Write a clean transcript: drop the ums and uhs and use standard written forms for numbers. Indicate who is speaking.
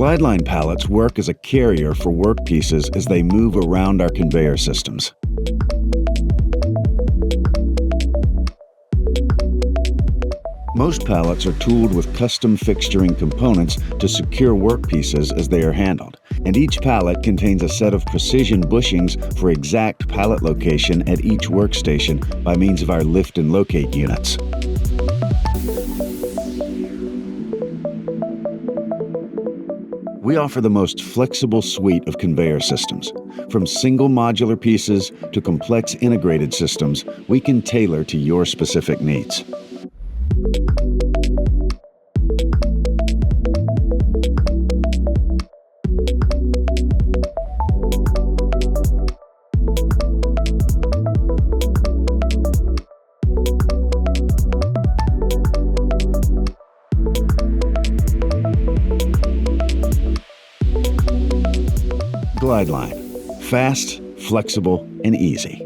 Speaker 1: Glideline pallets work as a carrier for workpieces as they move around our conveyor systems. Most pallets are tooled with custom fixturing components to secure workpieces as they are handled, and each pallet contains a set of precision bushings for exact pallet location at each workstation by means of our lift and locate units. We offer the most flexible suite of conveyor systems. From single modular pieces to complex integrated systems, we can tailor to your specific needs. Glideline. Fast, flexible, and easy.